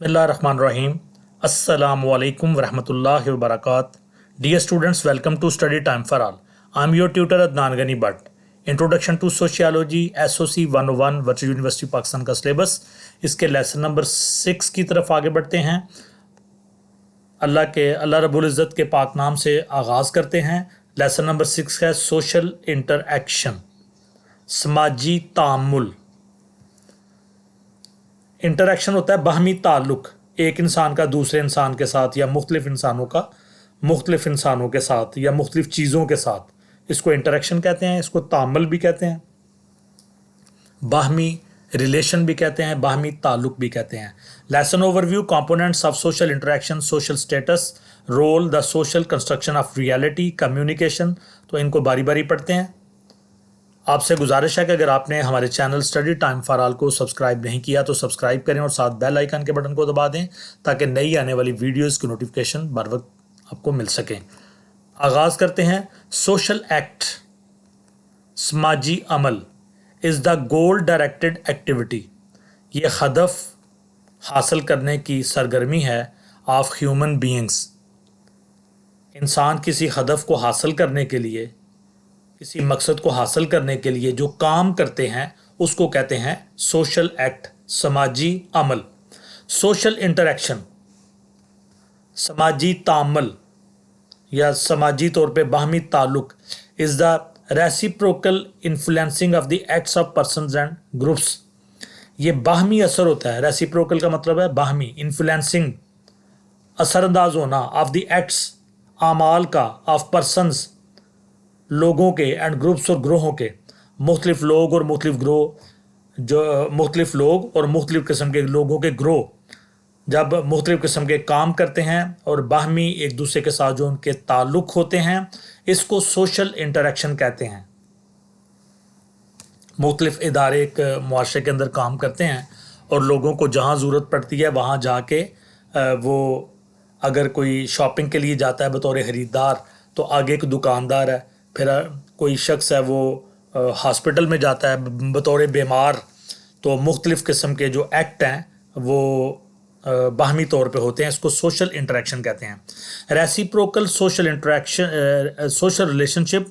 बिस्मिल्लाहिर्रहमानिर्रहीम। अस्सलामुअलैकुम वरहमतुल्लाहि वबरकात। Dear students, welcome to Study Time for All. I'm your tutor Adnan Ghani Bhatt. Introduction to Sociology SOC 101 virtual university Pakistan का syllabus, इसके lesson number 6 की तरफ आगे बढ़ते हैं। अल्लाह रब्बुल इज़्ज़त के पाक नाम से आगाज़ करते हैं। लेसन नंबर 6 है सोशल इंटरएक्शन, समाजी तामुल। इंटरेक्शन होता है बाहमी ताल्लुक़, एक इंसान का दूसरे इंसान के साथ या मुख्तलिफ इंसानों का मुख्तलिफ इंसानों के साथ या मुख्तलिफ चीज़ों के साथ। इसको इंटरेक्शन कहते हैं, इसको तामुल भी कहते हैं, बाहमी रिलेशन भी कहते हैं, बाहमी ताल्लुक़ भी कहते हैं। Lesson overview, components of social interaction, social status, role, the social construction of reality, communication. तो इनको बारी बारी पढ़ते हैं। आपसे गुजारिश है कि अगर आपने हमारे channel study time for all को सब्सक्राइब नहीं किया तो सब्सक्राइब करें और साथ बेल आइकन के बटन को दबा दें ताकि नई आने वाली वीडियोस की नोटिफिकेशन बर वक्त आपको मिल सकें। आगाज़ करते हैं। सोशल एक्ट, समाजी अमल, is the goal directed activity. ये हदफ हासिल करने की सरगर्मी है ऑफ ह्यूमन बीइंग्स। इंसान किसी हदफ को हासिल करने के लिए, किसी मकसद को हासिल करने के लिए जो काम करते हैं उसको कहते हैं सोशल एक्ट, समाजी अमल। सोशल इंटरेक्शन, समाजी तामल या समाजी तौर पे बाहमी ताल्लुक, is the reciprocal influencing of the acts of persons and groups. ये बाहमी असर होता है। रेसिप्रोकल का मतलब है बाहमी, इन्फ्लुएंसिंग असरअंदाज होना, ऑफ द एक्ट्स आमाल का, ऑफ पर्सनस लोगों के, एंड ग्रुप्स और ग्रोहों के। मुख्तलिफ लोग और मुख्तलिफ ग्रोह, जो मुख्तलिफ लोग और मुख्तलिफ किस्म के लोगों के ग्रोह जब मुख्तलिफ किस्म के काम करते हैं और बाहमी एक दूसरे के साथ जो उनके ताल्लुक़ होते हैं, इसको सोशल इंटरेक्शन कहते हैं। मुख्तलिफ इदारे एक मुआशरे के अंदर काम करते हैं और लोगों को जहाँ ज़रूरत पड़ती है वहाँ जाके वो अगर कोई शॉपिंग के लिए जाता है बतौर ख़रीदार तो आगे एक दुकानदार है, फिर कोई शख्स है वो हॉस्पिटल में जाता है बतौर बीमार, तो मुख्तलिफ़ किस्म के जो एक्ट हैं वो बाहमी तौर पे होते हैं। इसको सोशल इंटरेक्शन कहते हैं। Reciprocal social interaction, social relationship,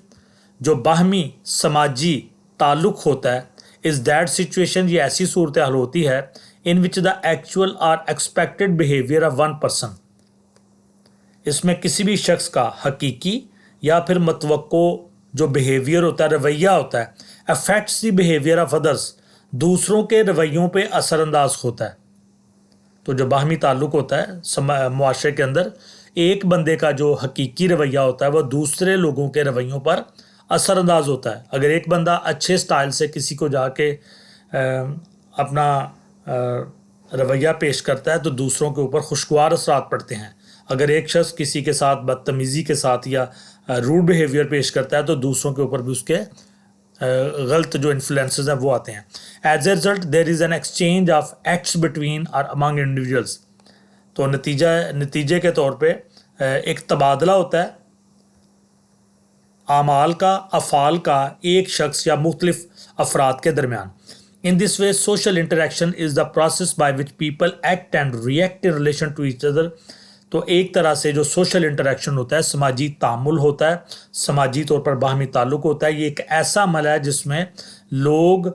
जो बाहमी समाजी ताल्लुक़ होता है, इज़ दैट सिचुएशन, ये ऐसी सूरत हाल होती है इन विच द एक्चुअल और expected behaviour of one person. इसमें किसी भी शख्स का हकीकी या फिर मतवक्को जो बिहेवियर होता है, रवैया होता है, affects the behaviour of others, दूसरों के रवैयों पे असरअंदाज होता है। तो जो बाहमी ताल्लुक़ होता है मुआशरे के अंदर, एक बंदे का जो हकीकी रवैया होता है वह दूसरे लोगों के रवैयों पर असरअंदाज होता है। अगर एक बंदा अच्छे स्टाइल से किसी को जाके अपना रवैया पेश करता है तो दूसरों के ऊपर खुशगवार असरात पड़ते हैं। अगर एक शख्स किसी के साथ बदतमीज़ी के साथ या रूड बिहेवियर पेश करता है तो दूसरों के ऊपर भी उसके गलत जो इन्फ्लुएंसेस हैं वो आते हैं। As a result there is an exchange of acts between और अमंग इंडिविजुअल्स। तो नतीजे के तौर पे एक तबादला होता है आमाल का, अफ़ाल का, एक शख्स या मुख्तलिफ अफराद के दरमियान। In this way social interaction is the process by which people act and react in relation to each other. तो एक तरह से जो सोशल इंटरेक्शन होता है, समाजी तामुल होता है, समाजी तौर पर बाहमी ताल्लुक़ होता है। ये एक ऐसा अमल है जिसमें लोग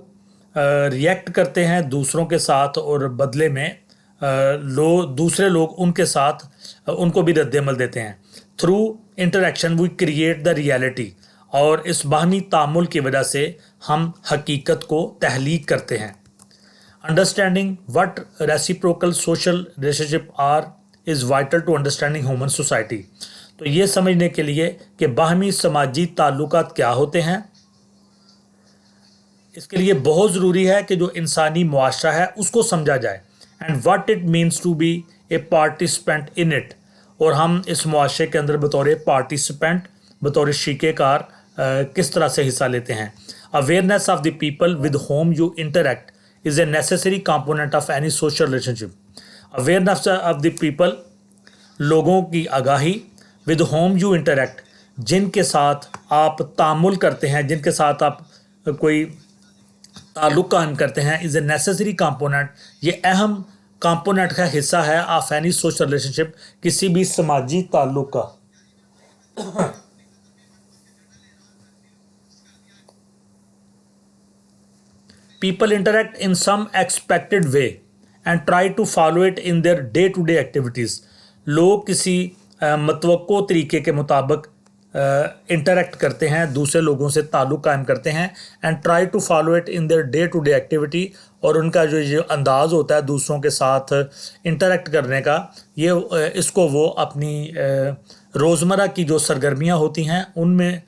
रिएक्ट करते हैं दूसरों के साथ और बदले में दूसरे लोग उनके साथ उनको भी रद्द-ए-अमल देते हैं। Through interaction we create the reality, और इस बाहमी तामुल की वजह से हम हकीकत को तहलीक करते हैं। Understanding what reciprocal social relationship are is vital to understanding human society. तो ये समझने के लिए कि बाहमी समाजी ताल्लुकात क्या होते हैं, इसके लिए बहुत ज़रूरी है कि जो इंसानी मुआशरा है उसको समझा जाए, and what it means to be a participant in it. और हम इस मुआशरे के अंदर बतौर पार्टिसिपेंट, बतौर शिरककार किस तरह से हिस्सा लेते हैं। Awareness of the people with home you interact is a necessary component of any social relationship. Awareness of the people, लोगों की आगाही, विद होम यू इंटरेक्ट, जिनके साथ आप तामुल करते हैं, जिनके साथ आप कोई ताल्लुक़ कायम करते हैं, इज़ ए नेसेसरी कंपोनेंट, ये अहम कंपोनेंट का हिस्सा है ऑफ एनी सोशल रिलेशनशिप, किसी भी समाजी ताल्लुक का। People interact in some expected way and try to follow it in their day to day activities. लोग किसी मतवक्को तरीके के मुताबिक इंटरेक्ट करते हैं, दूसरे लोगों से ताल्लुक़ कायम करते हैं, and try to follow it in their day to day activity. और उनका जो अंदाज़ होता है दूसरों के साथ इंटरेक्ट करने का, ये इसको वो अपनी रोज़मर्रा की जो सरगर्मियाँ होती हैं उनमें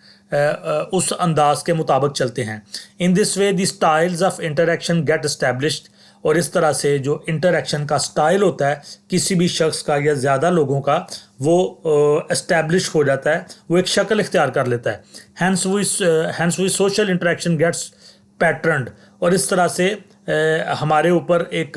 उस अंदाज के मुताबिक चलते हैं। In this way the styles of interaction get established, और इस तरह से जो इंटरेक्शन का स्टाइल होता है किसी भी शख्स का या ज़्यादा लोगों का, वो एस्टैब्लिश हो जाता है, वो एक शक्ल इख्तियार कर लेता है। Hence we social interaction gets patterned, और इस तरह से हमारे ऊपर एक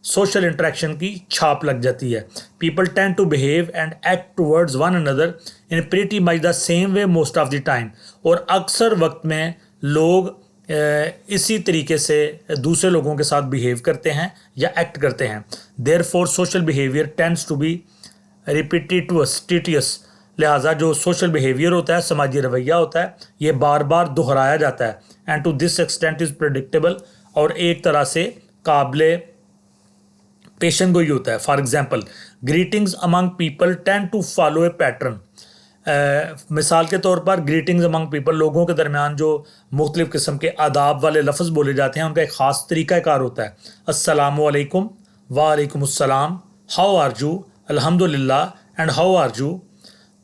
सोशल इंटरेक्शन की छाप लग जाती है। People tend to behave and act towards one another in pretty much the same way most of the time, और अक्सर वक्त में लोग इसी तरीके से दूसरे लोगों के साथ बिहेव करते हैं या एक्ट करते हैं। Therefore social behaviour tends to be repetitious, लिहाजा जो सोशल बिहेवियर होता है, समाजी रवैया होता है, ये बार बार दोहराया जाता है। And to this extent is predictable, और एक तरह से काबिल पेशन गोई होता है। For example, greetings among people tend to follow a pattern. मिसाल के तौर पर ग्रीटिंग्स अमंग पीपल, लोगों के दरमियान जो मुख्तलिफ़ किस्म के आदाब वाले लफ्ज़ बोले जाते हैं उनका एक ख़ास तरीक़ाकार होता है। अस्सलामु अलैकुम, वालेकुम अस्सलाम, हाउ आर यू, अल्हम्दुलिल्लाह एंड हाउ आर यू।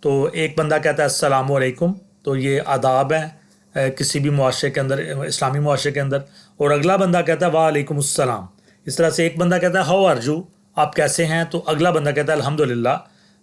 तो एक बंदा कहता है अस्सलामु अलैकुम, तो ये आदाब हैं किसी भी मुआशरे के अंदर, इस्लामी मुआशरे के अंदर, और अगला बंदा कहता है वालेकुम अस्सलाम। इस तरह से एक बंदा कहता है हाउ आर यू, आप कैसे हैं, तो अगला बंदा कहता है अल्हम्दुलिल्लाह,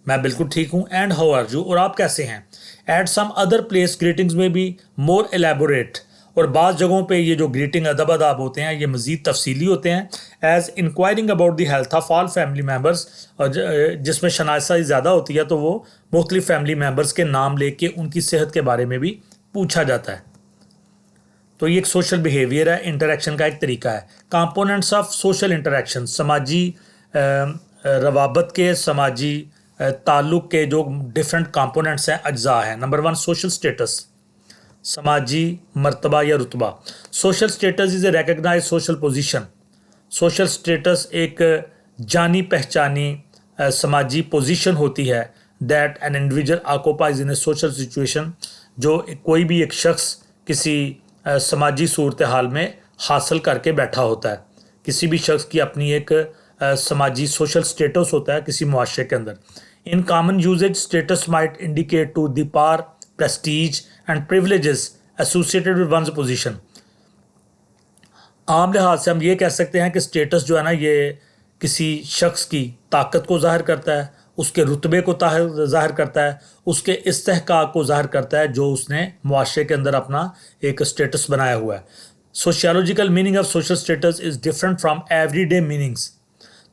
मैं बिल्कुल ठीक हूँ, एंड हाउ आर यू, और आप कैसे हैं। At some other place greetings में बी मोर एलेबोरेट, और बाज़ जगहों पे ये जो ग्रीटिंग अदब आदाब होते हैं ये मज़ीद तफसीली होते हैं। As enquiring about the health of all family members, और जिसमें शनासाई ज़्यादा होती है तो वो मुख्तलिफ़ फैमिली मेम्बर्स के नाम लेके उनकी सेहत के बारे में भी पूछा जाता है। तो ये एक सोशल बिहेवियर है, इंटरेक्शन का एक तरीका है। कंपोनेंट्स ऑफ सोशल इंटरेक्शन, समाजी रवाबत के, समाजी ताल्लुक़ के जो डिफरेंट कंपोनेंट्स हैं, अज्जा हैं। नंबर 1, सोशल स्टेटस, समाजी मर्तबा या रुतबा। Social status is a recognize social position. Social status एक जानी पहचानी समाजी पोजीशन होती है that an individual occupies in a social situation, जो कोई भी एक शख्स किसी समाजी सूरत हाल में हासिल करके बैठा होता है। किसी भी शख्स की अपनी एक समाजी सोशल स्टेटस होता है किसी मुआशरे के अंदर। In common usages status might indicate to the power, prestige and privileges associated with one's position. आम लिहाज से हम ये कह सकते हैं कि स्टेटस जो है ना, ये किसी शख्स की ताकत को ज़ाहिर करता है, उसके रुतबे को ज़ाहिर करता है, उसके इस्तेहकाक को ज़ाहिर करता है जो उसने मुआशरे के अंदर अपना एक स्टेटस बनाया हुआ है। Sociological meaning of social status is different from everyday meanings.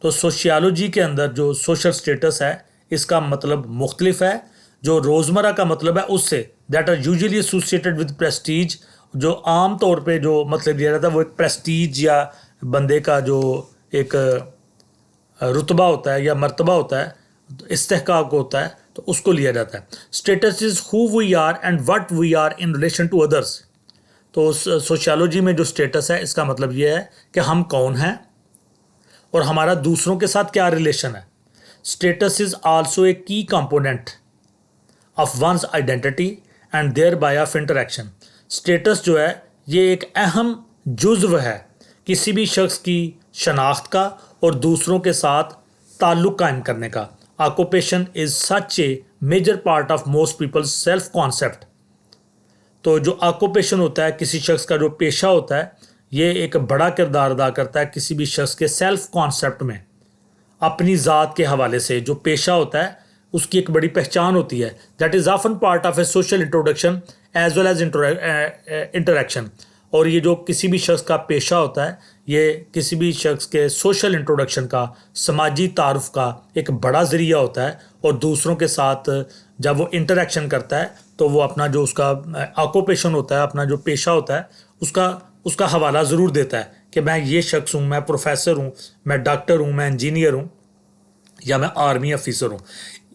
तो सोशियोलॉजी के अंदर जो सोशल स्टेटस है इसका मतलब मुख्तलिफ है जो रोज़मर्रा का मतलब है उससे। That are usually associated with prestige, जो आम तौर पे जो मतलब दिया जाता है वो एक प्रेस्टीज या बंदे का जो एक रुतबा होता है या मर्तबा होता है, इस्तेहकाक होता है, तो उसको लिया जाता है। Status is who we are and what we are in relation to others. तो सोशियोलॉजी में जो स्टेटस है इसका मतलब ये है कि हम कौन हैं और हमारा दूसरों के साथ क्या रिलेशन है। Status is also a key component of one's identity and thereby of interaction. Status जो है ये एक अहम जुज़्व है किसी भी शख्स की शनाख्त का और दूसरों के साथ ताल्लुक़ कायम करने का। Occupation is such a major part of most people's self concept. तो जो ऑक्यूपेशन होता है, किसी शख्स का जो पेशा होता है, ये एक बड़ा किरदार अदा करता है किसी भी शख्स के सेल्फ कॉन्सेप्ट में। अपनी ज़ात के हवाले से जो पेशा होता है उसकी एक बड़ी पहचान होती है। That is often part of a social introduction as well as interaction. और ये जो किसी भी शख्स का पेशा होता है ये किसी भी शख्स के सोशल इंट्रोडक्शन का, समाजी तारुफ का एक बड़ा ज़रिया होता है। और दूसरों के साथ जब वो इंटरेक्शन करता है तो वो अपना जो उसका ऑक्यूपेशन होता है, अपना जो पेशा होता है, उसका हवाला ज़रूर देता है कि मैं ये शख्स हूँ, मैं प्रोफेसर हूँ, मैं डॉक्टर हूँ, मैं इंजीनियर हूँ, या मैं आर्मी ऑफिसर हूँ।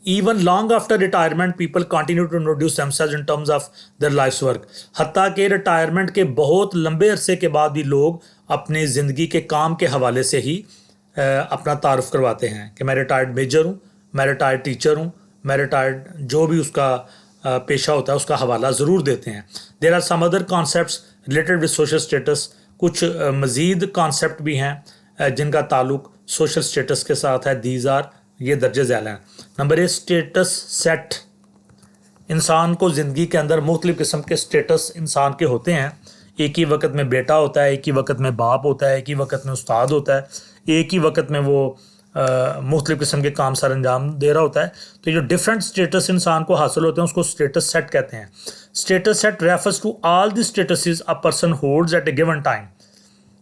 Even long after retirement people continue to introduce themselves in terms of their life's work. हत्ता कि रिटायरमेंट के बहुत लंबे अरसे के बाद भी लोग अपनी ज़िंदगी के काम के हवाले से ही अपना तारुफ करवाते हैं कि मैं रिटायर्ड मेजर हूँ, मैं रिटायर्ड टीचर हूँ, मैं रिटायर्ड, जो भी उसका पेशा होता है उसका हवाला ज़रूर देते हैं। There are some other concepts related with social status. कुछ मज़ीद कॉन्सेप्ट भी हैं जिनका ताल्लुक सोशल स्टेटस के साथ है। दीज आर, ये दर्जे ज़ैला हैं। Number 1, status set. इंसान को ज़िंदगी के अंदर मुख्तलिफ़ किस्म के स्टेटस इंसान के होते हैं। एक ही वक्त में बेटा होता है, एक ही वक्त में बाप होता है, एक ही वक्त में उस्ताद होता है, एक ही वक्त में वो मुख्तलिफ़ किस्म के काम सर अंजाम दे रहा होता है। तो जो डिफरेंट स्टेटस इंसान को हासिल होते हैं उसको स्टेटस सेट कहते हैं। Status set refers to all the statuses a person holds at a given time.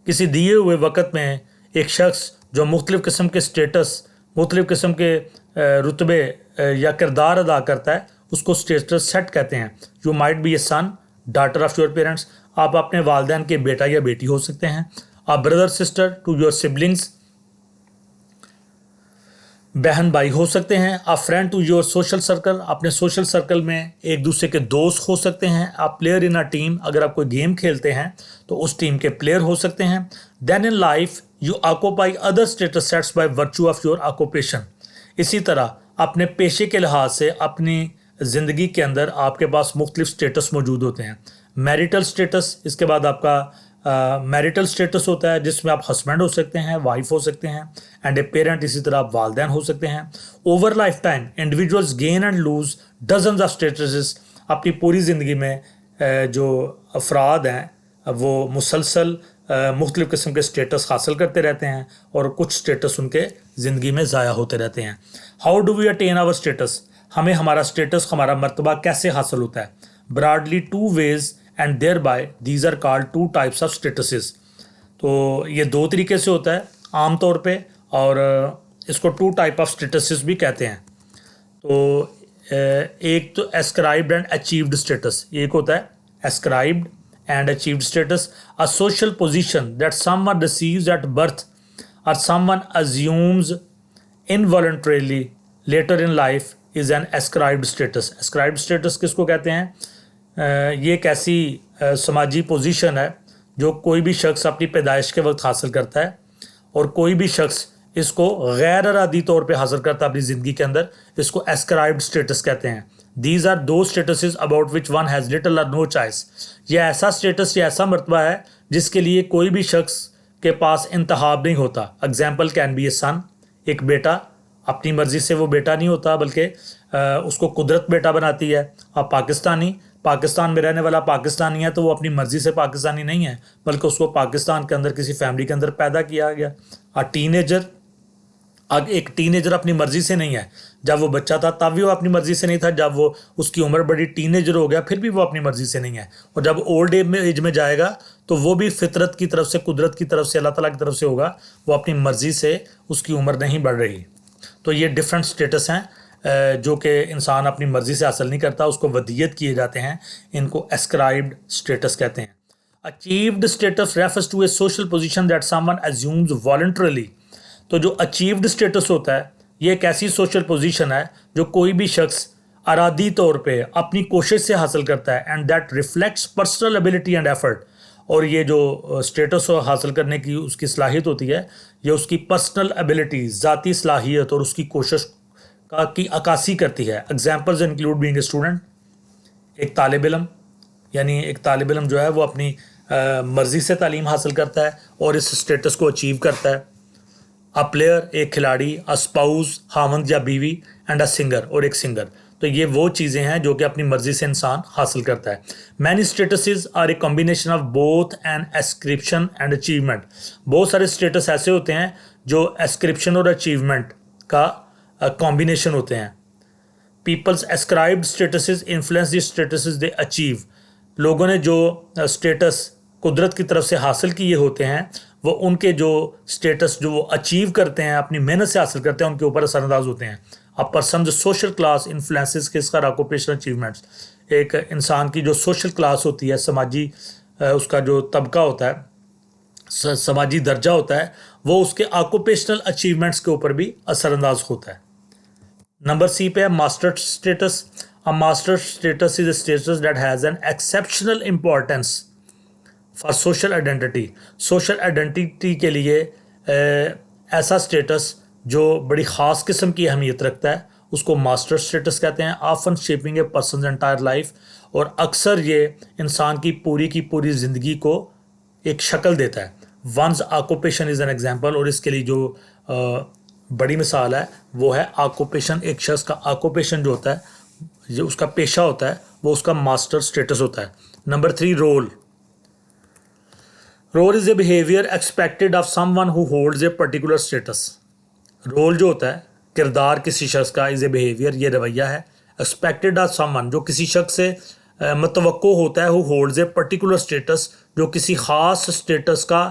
किसी दिए हुए वक्त में एक शख्स जो मुख्तलिफ़ किस्म के स्टेटस, मुख्तलिफ़ किस्म के रुतबे या किरदार अदा करता है उसको स्टेटस सेट कहते हैं। You might be a son, daughter of your parents. आप अपने वालिदैन के बेटा या बेटी हो सकते हैं। A brother sister to your siblings, बहन भाई हो सकते हैं। A friend to your social circle, अपने सोशल सर्कल में एक दूसरे के दोस्त हो सकते हैं। A player in a team, अगर आप कोई गेम खेलते हैं तो उस टीम के प्लेयर हो सकते हैं। Then in life you occupy other status sets by virtue of your occupation. इसी तरह अपने पेशे के लिहाज से अपनी ज़िंदगी के अंदर आपके पास मुख्तलिफ स्टेटस मौजूद होते हैं। मैरिटल स्टेटस, इसके बाद आपका मैरिटल स्टेटस होता है जिसमें आप हस्बैंड हो सकते हैं, वाइफ हो सकते हैं, एंड ए पेरेंट, इसी तरह आप वालदैन हो सकते हैं। Over lifetime individuals gain and lose dozens of statuses. अपनी पूरी ज़िंदगी में जो अफराद हैं वो मुसलसल मुख्तलिफ़ किस्म के स्टेटस हासिल करते रहते हैं और कुछ स्टेटस उनके ज़िंदगी में ज़ाया होते रहते हैं। How do we attain our status? हमें हमारा स्टेटस, हमारा मर्तबा कैसे हासिल होता है? Broadly 2 ways and thereby these are called 2 types of statuses. तो ये 2 तरीके से होता है आम तौर पे, और इसको 2 type ऑफ स्टेटसेस भी कहते हैं। तो एक तो एस्क्राइब्ड एंड अचीव्ड स्टेटस, एक होता है ascribed and achieved status. A social position that someone receives at birth और someone assumes involuntarily later in life is an ascribed status. Ascribed status किसको कहते हैं? ये एक ऐसी समाजी पोजीशन है जो कोई भी शख्स अपनी पैदाइश के वक्त हासिल करता है और कोई भी शख्स इसको गैर इरादी तौर पे हासिल करता है अपनी ज़िंदगी के अंदर। इसको एस्क्राइब्ड स्टेटस कहते हैं। दीज आर दो statuses about which one has little और नो चॉइस। ये ऐसा स्टेटस या ऐसा मर्तबा है जिसके लिए कोई भी शख्स के पास इंतखाब नहीं होता। एग्जाम्पल कैन बी ए सन, एक बेटा, अपनी मर्ज़ी से वो बेटा नहीं होता बल्कि उसको कुदरत बेटा बनाती है। अब पाकिस्तान में रहने वाला पाकिस्तानी है तो वो अपनी मर्ज़ी से पाकिस्तानी नहीं है बल्कि उसको पाकिस्तान के अंदर किसी फैमिली के अंदर पैदा किया गया। एक टीनेजर अपनी मर्ज़ी से नहीं है। जब वो बच्चा था तब भी वो अपनी मर्ज़ी से नहीं था, जब वो उसकी उम्र बड़ी टीनेजर हो गया फिर भी वो अपनी मर्ज़ी से नहीं है, और जब ओल्ड एज में जाएगा तो वो भी फितरत की तरफ से, कुदरत की तरफ से, अल्लाह ताला की तरफ से होगा। वो अपनी मर्ज़ी से उसकी उम्र नहीं बढ़ रही। तो ये डिफरेंट स्टेटस हैं जो कि इंसान अपनी मर्ज़ी से हासिल नहीं करता, उसको वदीयत किए जाते हैं। इनको एस्क्राइब्ड स्टेटस कहते हैं। Achieved status refers to a social position that someone assumes voluntarily. तो जो अचीव्ड स्टेटस होता है ये एक ऐसी सोशल पोजीशन है जो कोई भी शख्स अरादी तौर पे अपनी कोशिश से हासिल करता है, and that reflects personal ability and effort. और ये जो स्टेटस हासिल करने की उसकी सलाहियत होती है, ये उसकी पर्सनल एबिलिटी, ज़ाती सलाहियत और उसकी कोशिश की अक्कासी करती है। Examples include being a student, एक तालिब इल्म, यानी एक तालिब इल्म जो है वो अपनी मर्ज़ी से तालीम हासिल करता है और इस स्टेटस को अचीव करता है। अ प्लेयर, एक खिलाड़ी। अ स्पाउस, हामंद या बीवी। एंड अ सिंगर, और एक सिंगर। तो ये वो चीज़ें हैं जो कि अपनी मर्ज़ी से इंसान हासिल करता है। Many statuses are a combination of both an ascription and achievement. बहुत सारे स्टेटस ऐसे होते हैं जो एस्क्रिप्शन और अचीवमेंट का कॉम्बिनेशन होते हैं। People's ascribed statuses influence the statuses they achieve. लोगों ने जो स्टेटस कुदरत की तरफ से हासिल किए होते हैं वो उनके जो स्टेटस जो वो अचीव करते हैं, अपनी मेहनत से हासिल करते हैं, उनके ऊपर असरअंदाज होते हैं। A person social class influences किसका ऑक्यूपेशनल अचीवमेंट्स। एक इंसान की जो सोशल क्लास होती है, समाजी उसका जो तबका होता है, समाजी दर्जा होता है वो उसके ऑक्यूपेशनल अचीवमेंट्स के ऊपर भी असरअंदाज होता है। नंबर सी पे है master status. A master status is a status that has an exceptional importance for social identity. Social identity के लिए ऐसा स्टेटस जो बड़ी ख़ास किस्म की अहमियत रखता है उसको मास्टर स्टेटस कहते हैं। Often shaping a person entire life, और अक्सर ये इंसान की पूरी ज़िंदगी को एक शक्ल देता है। One's occupation is an example, और इसके लिए जो बड़ी मिसाल है वो है ऑक्यूपेशन। एक शख्स का ऑक्यूपेशन जो होता है, जो उसका पेशा होता है, वो उसका मास्टर स्टेटस होता है। Number 3 role. Role is a behaviour expected of someone who holds a particular status. Role जो होता है, किरदार किसी शख्स का, इज़ ए बिहेवियर, ये रवैया है, एक्सपेक्टेड ऑफ समवन जो किसी शख्स से मतवक्को होता है, who holds a particular status जो किसी ख़ास स्टेटस का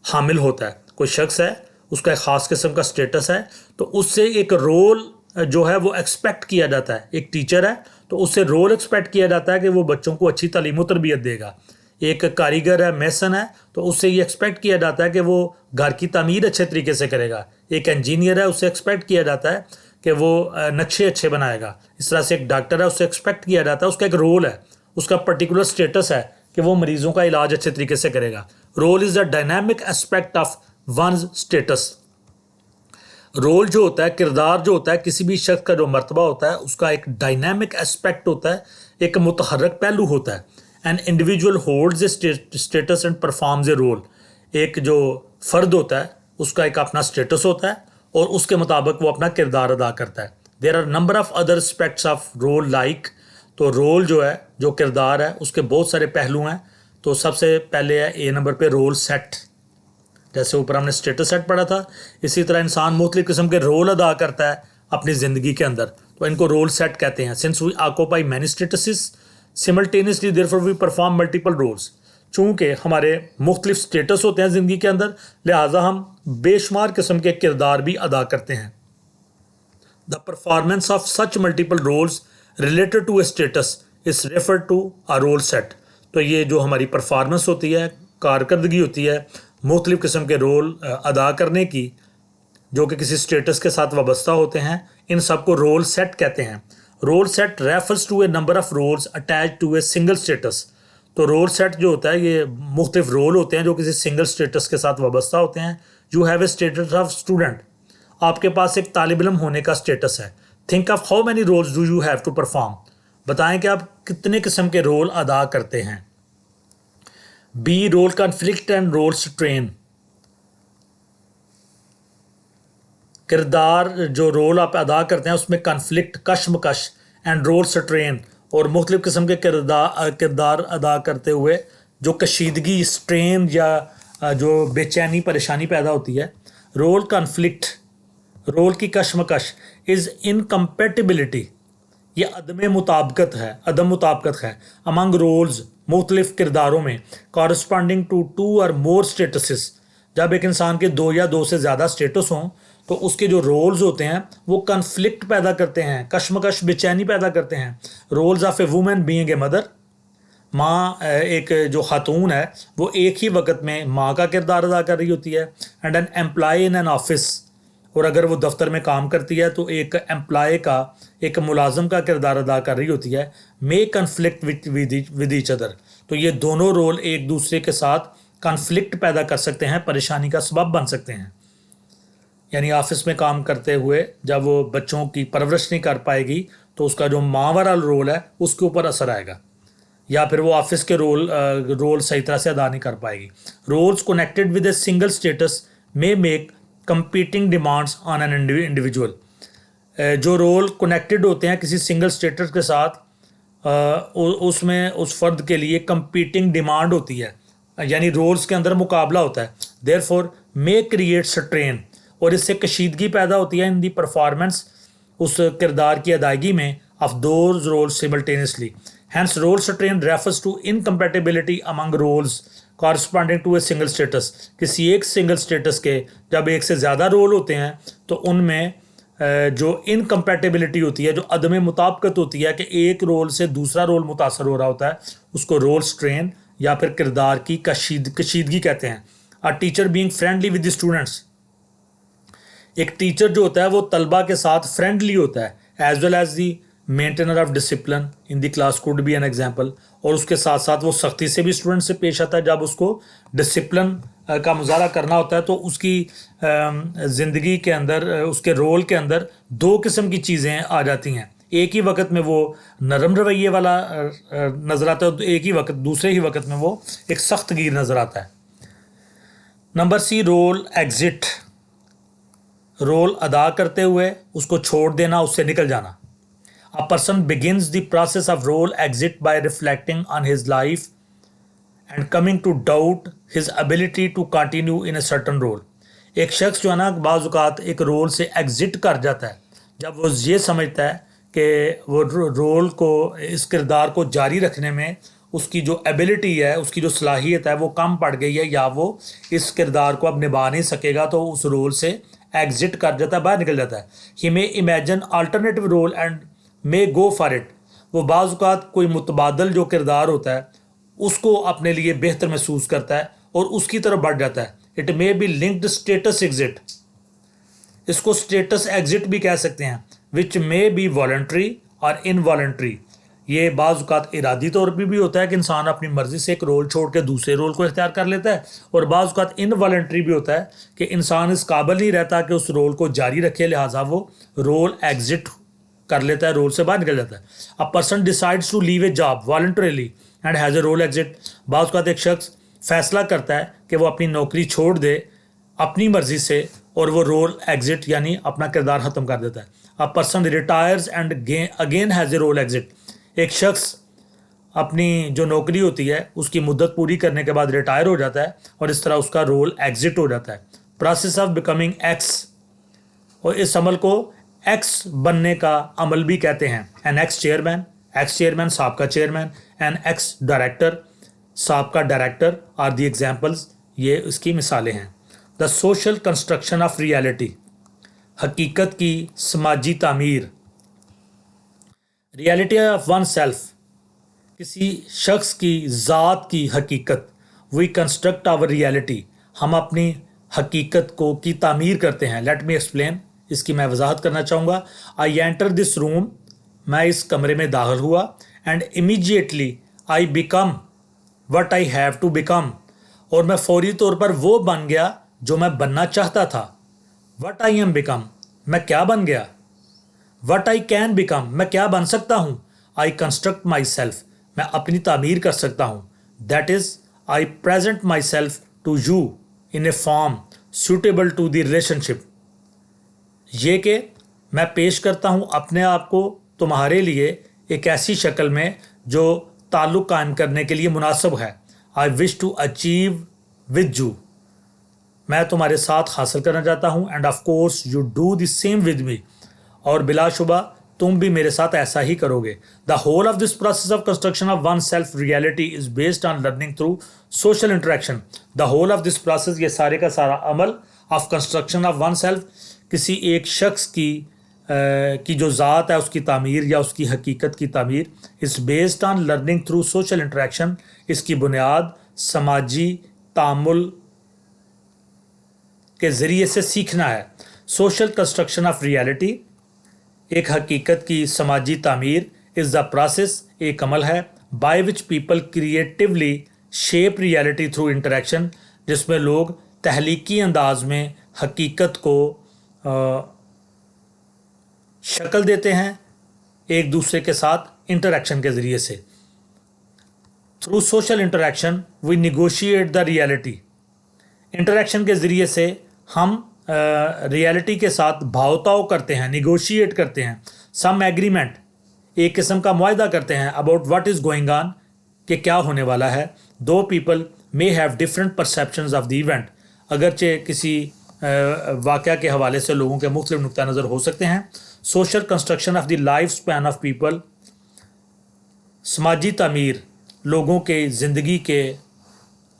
हामिल होता है। कोई शख्स है, उसका एक ख़ास किस्म का स्टेटस है, तो उससे एक रोल जो है वो एक्सपेक्ट किया जाता है। एक टीचर है तो उससे रोल एक्सपेक्ट किया जाता है कि वो बच्चों को अच्छी तालीम व तरबियत देगा। एक कारीगर है, मेसन है, तो उससे ये एक्सपेक्ट किया जाता है कि वो घर की तामीर अच्छे तरीके से करेगा। एक इंजीनियर है, उससे एक्सपेक्ट किया जाता है कि वो नक्शे अच्छे बनाएगा। इस तरह से एक डॉक्टर है, उससे एक्सपेक्ट किया जाता है, उसका एक रोल है, उसका पर्टिकुलर स्टेटस है कि वो मरीज़ों का इलाज अच्छे तरीके से करेगा। Role is the dynamic aspect of one's status. Role जो होता है, किरदार जो होता है, किसी भी शख्स का जो मर्तबा होता है उसका एक डायनामिक एस्पेक्ट होता है, एक मुतहर्रक पहलू होता है। An individual holds a status and performs a role. एक जो फ़र्द होता है उसका एक अपना स्टेटस होता है और उसके मुताबिक वो अपना किरदार अदा करता है। There are number of other aspects of role like. तो रोल जो है, जो किरदार है, उसके बहुत सारे पहलू हैं। तो सबसे पहले है ए नंबर पे रोल सेट। जैसे ऊपर हमने स्टेटस सेट पढ़ा था, इसी तरह इंसान मुख्तलिफ किस्म के रोल अदा करता है अपनी ज़िंदगी के अंदर, तो इनको रोल सेट कहते हैं। Since we occupy many statuses simultaneously therefore we perform multiple roles. चूँकि हमारे मुख्तलिफ स्टेटस होते हैं ज़िंदगी के अंदर, लिहाजा हम बेशुमार किस्म के किरदार भी अदा करते हैं। The performance of such multiple roles related to a status is refer to a role set. तो ये जो हमारी परफॉर्मेंस होती है, कारकर्दगी होती है मुख्तलिफ किस्म के रोल अदा करने की, जो कि किसी स्टेटस के साथ वाबस्ता होते हैं, इन सब को रोल सेट कहते हैं। Role set refers to a number of roles attach to a single status. तो रोल सेट जो होता है ये मुख्तलिफ रोल होते हैं जो किसी सिंगल स्टेटस के साथ वाबस्ता होते हैं। You have a status of student. आपके पास एक तालिब इल्म होने का स्टेटस है। Think of how many roles do you have to perform. बताएं कि आप कितने किस्म के रोल अदा करते हैं। B role conflict and role strain. किरदार जो रोल आप अदा करते हैं उसमें कॉन्फ्लिक्ट, कशमकश, एंड रोल स्ट्रेन, और मुख्तलिफ किस्म के किरदार अदा करते हुए जो कशीदगी, स्ट्रेन या जो बेचैनी, परेशानी पैदा होती है। रोल कॉन्फ्लिक्ट, रोल की कशमकश, इज़ इनकम्पेटिबिलिटी, ये अदम मुताबकत है अमंग रोल्स, मुख्तलिफ किरदारों में, कॉरस्पॉन्डिंग टू 2 और मोर स्टेटसेस। जब एक इंसान के 2 या 2 से ज़्यादा स्टेटस हों तो उसके जो रोल्स होते हैं वो कन्फ्लिक्ट पैदा करते हैं, कशमकश, बेचैनी पैदा करते हैं। Roles of a women being a mother. माँ, एक जो खातून है वो एक ही वक्त में माँ का किरदार अदा कर रही होती है। And an employ in an office, और अगर वो दफ्तर में काम करती है तो एक एम्प्लॉय का, एक मुलाजम का किरदार अदा कर रही होती है। मे कन्फ्लिक्ट विद ईच अदर। तो ये दोनों रोल एक दूसरे के साथ कन्फ्लिक्ट पैदा कर सकते हैं, परेशानी का सबब बन सकते हैं। यानी ऑफिस में काम करते हुए जब वो बच्चों की परवरिश नहीं कर पाएगी तो उसका जो माँ वाला रोल है उसके ऊपर असर आएगा, या फिर वो ऑफिस के रोल सही तरह से अदा नहीं कर पाएगी। Roles connected with a single status may make competing demands on an individual. जो रोल कनेक्टेड होते हैं किसी सिंगल स्टेटस के साथ, उसमें उस फर्द के लिए कंपीटिंग डिमांड होती है, यानी रोल्स के अंदर मुकाबला होता है। देयरफॉर मे क्रिएट स्ट्रेन, और इससे कशीदगी पैदा होती है इन दी परफॉर्मेंस, उस किरदार की अदायगी में, of those roles simultaneously. Hence role strain refers to incompatibility among roles corresponding to a single status. किसी एक सिंगल स्टेटस के जब एक से ज़्यादा रोल होते हैं तो उनमें जो इनकम्पेटिबिलिटी होती है, जो अदम मुताबकत होती है कि एक रोल से दूसरा रोल मुतासर हो रहा होता है, उसको रोल स्ट्रेन या फिर किरदार की कशीदगी कहते हैं। A teacher being friendly with the students, एक टीचर जो होता है वो तलबा के साथ फ्रेंडली होता है, as well as the maintainer of discipline in the class could be an example, और उसके साथ साथ वो सख्ती से भी स्टूडेंट से पेश आता है जब उसको डिसिप्लिन का मुजाहरा करना होता है। तो उसकी ज़िंदगी के अंदर, उसके रोल के अंदर दो किस्म की चीज़ें आ जाती हैं। एक ही वक्त में वो नरम रवैये वाला नज़र आता है, एक ही वक्त दूसरे ही वक्त में वो एक सख्त गिर नज़र आता है। Number C, role exit, role अदा करते हुए उसको छोड़ देना, उससे निकल जाना। A person begins the process of role exit by reflecting on his life and coming to doubt his ability to continue in a certain role। एक शख्स जो है ना बाज़ औक़ात एक रोल से एग्ज़िट कर जाता है जब वो ये समझता है कि वो रोल को, इस किरदार को जारी रखने में उसकी जो एबिलिटी है, उसकी जो सलाहियत है वो कम पड़ गई है, या वो इस किरदार को अब निभा नहीं सकेगा, तो उस रोल से एग्ज़िट कर जाता है, बाहर निकल जाता है। He may imagine alternative role and may go for it, वो बाज़ औक़ात कोई मुतबादल जो किरदार होता है उसको अपने लिए बेहतर महसूस करता है और उसकी तरफ बढ़ जाता है। It may be linked status exit, इसको स्टेटस एग्जिट भी कह सकते हैं, विच मे बी वॉलंटरी और इनवॉलंटरी। ये बाज़ औक़ात इरादी तौर पर भी होता है कि इंसान अपनी मर्ज़ी से एक रोल छोड़ के दूसरे रोल को इख्तियार कर लेता है, और बाज़ औक़ात इनवॉलंटरी भी होता है कि इंसान इस काबिल नहीं रहता कि उस रोल को जारी रखे, लिहाजा वो रोल एग्जिट कर लेता है, रोल से बाहर निकल जाता है। A person decides to leave a job voluntarily and has a role exit, बाज़ औक़ात एक शख्स फैसला करता है कि वो अपनी नौकरी छोड़ दे अपनी मर्ज़ी से, और वो रोल एग्जिट यानी अपना किरदार ख़त्म कर देता है। A person retires and again has a role exit, एक शख्स अपनी जो नौकरी होती है उसकी मुद्दत पूरी करने के बाद रिटायर हो जाता है, और इस तरह उसका रोल एग्जिट हो जाता है। प्रोसेस ऑफ बिकमिंग एक्स, और इस अमल को एक्स बनने का अमल भी कहते हैं। एन एक्स चेयरमैन साहब चेयरमैन, एन एक्स डायरेक्टर साहब डायरेक्टर आर दी एग्जाम्पल्स, ये इसकी मिसालें हैं। The social construction of reality, हकीकत की समाजी तामीर। रियलिटी ऑफ वन सेल्फ, किसी शख्स की ज़ात की हकीकत। वी कंस्ट्रक्ट आवर रियलिटी, हम अपनी हकीकत को की तामीर करते हैं। लेट मी एक्सप्लेन, इसकी मैं वजाहत करना चाहूँगा। आई एंटर दिस रूम, मैं इस कमरे में दाखिल हुआ, and immediately I become what I have to become, और मैं फौरी तौर पर वो बन गया जो मैं बनना चाहता था। वट आई एम बिकम, मैं क्या बन गया। वट आई कैन बिकम, मैं क्या बन सकता हूँ। आई कंस्ट्रक्ट माई सेल्फ, मैं अपनी तामीर कर सकता हूँ। That is I present myself to you in a form suitable to the relationship, ये कि मैं पेश करता हूँ अपने आप को तुम्हारे लिए एक ऐसी शक्ल में जो ताल्लुक़ कायम करने के लिए मुनासिब है। I wish to achieve with you, मैं तुम्हारे साथ हासिल करना चाहता हूँ। And of course you do the same with me, और बिलाशुबा तुम भी मेरे साथ ऐसा ही करोगे। The whole of this process of construction of one self reality is based on learning through social interaction. The whole of this process, ये सारे का सारा अमल of construction of one self, किसी एक शख्स की जो ज़ात है उसकी तामीर या उसकी हकीकत की तामीर, is based on learning through social interaction, इसकी बुनियाद समाजी तामुल के ज़रिए से सीखना है। सोशल कंस्ट्रक्शन ऑफ रियलिटी, एक हकीकत की समाजी तामीर, इज़ द प्रोसेस, एक अमल है, bye which people creatively shape reality through interaction, जिसमें लोग तहलीकी अंदाज में हकीकत को शक्ल देते हैं एक दूसरे के साथ इंटरेक्शन के ज़रिए से। Through social interaction we negotiate the reality, interaction के ज़रिए से हम रियलिटी के साथ भावताव करते हैं, निगोशिएट करते हैं। सम एग्रीमेंट, एक किस्म का मुआहदा करते हैं, about what is going on, कि क्या होने वाला है। दो people may have different perceptions of the event, अगरचे किसी वाक़या के हवाले से लोगों के मुख्तलिफ नुक्ता नज़र हो सकते हैं। Social construction of the life span of people, समाजी तामीर लोगों के ज़िंदगी के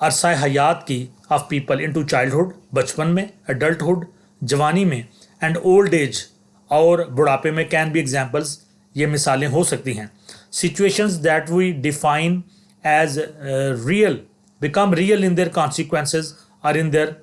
अरसा हयात की, ऑफ पीपल इनटू चाइल्डहुड, बचपन में, एडल्टहुड जवानी में, एंड ओल्ड एज और बुढ़ापे में, कैन बी एग्जाम्पल्स, ये मिसालें हो सकती हैं। Situations that we define as real become real in their consequences are in their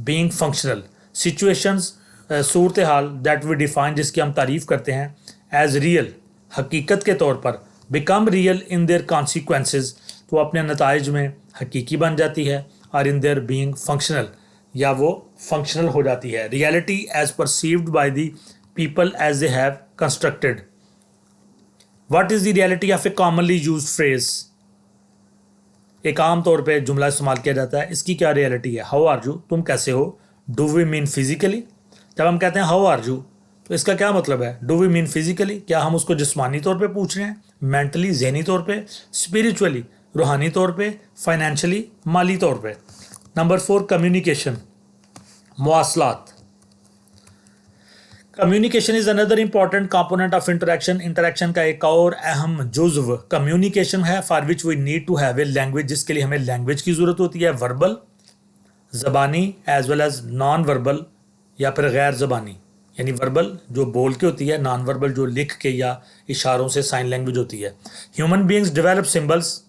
being functional. Situations सूरत हाल दैट वी डिफाइन, जिसकी हम तारीफ़ करते हैं एज रियल, हकीकत के तौर पर, become real in their consequences, तो अपने नताइज में हकीकी बन जाती है। Are in their being functional, या वो फंक्शनल हो जाती है। Reality as perceived by the people as they have constructed. What is the reality of a commonly used phrase. एक आम तौर पे जुमला इस्तेमाल किया जाता है, इसकी क्या रियलिटी है। हाउ आर यू, तुम कैसे हो। डू वी मीन फिजिकली, जब हम कहते हैं हाउ आर यू तो इसका क्या मतलब है। डू वी मीन फिजिकली, क्या हम उसको जिस्मानी तौर पे पूछ रहे हैं, मेंटली जहनी तौर पे, स्पिरिचुअली रूहानी तौर पे, फाइनेंशियली माली तौर पे। नंबर 4 कम्युनिकेशन, मवासलात। Communication is another important component of interaction. Interaction का एक और अहम जुज्व कम्युनिकेशन है, for which we need to have a language, जिसके लिए हमें लैंग्वेज की ज़रूरत होती है, वर्बल, ज़बानी as well as non verbal या फिर गैर ज़बानी। यानी वर्बल जो बोल के होती है, नॉन वर्बल जो लिख के या इशारों से साइन लैंग्वेज होती है। ह्यूमन बींग्स डेवलप सिम्बल्स,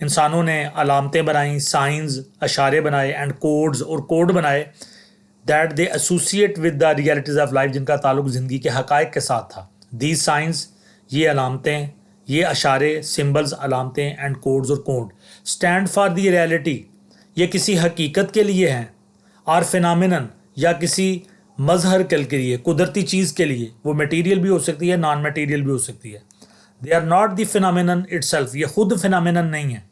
इंसानों ने अलामतें बनाई, साइंस अशारे बनाए, एंड कोड्स और कोड बनाए, that they associate with the realities of life, जिनका ताल्लुक ज़िंदगी के हक़ाइक़ के साथ था। दीज साइंस, ये अलामतें, ये अशारे, सिम्बल्स, अलामतें एंड कोड्स और code, stand for the reality, ये किसी हकीकत के लिए हैं, और फिनोमिनन, या किसी मजहर के लिए, कुदरती चीज़ के लिए। वो मटेरियल भी हो सकती है, नॉन मटेरियल भी हो सकती है। They are not the phenomenon itself, ये खुद फिनोमिनन नहीं है।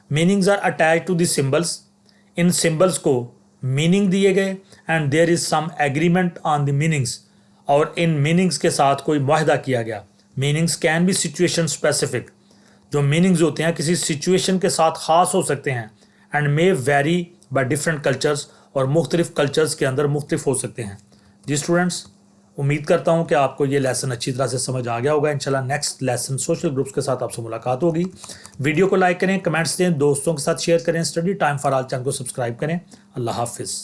Meanings are attach to the symbols, इन सिम्बल्स को मीनिंग दिए गए, and there is some agreement on the meanings, और इन मीनिंग्स के साथ कोई मुआहदा किया गया। Meanings can be situation specific, जो मीनिंग्स होते हैं किसी सिचुएशन के साथ ख़ास हो सकते हैं, and may very by different cultures, और मुख्तलिफ कल्चर्स के अंदर मुख्तलिफ हो सकते हैं। जी स्टूडेंट्स, उम्मीद करता हूँ कि आपको ये लेसन अच्छी तरह से समझ आ गया होगा। इंशाल्लाह नेक्स्ट लेसन सोशल ग्रुप्स के साथ आपसे मुलाकात होगी। वीडियो को लाइक करें, कमेंट्स दें, दोस्तों के साथ शेयर करें, study time for all channel को सब्सक्राइब करें। अल्लाह हाफिज़।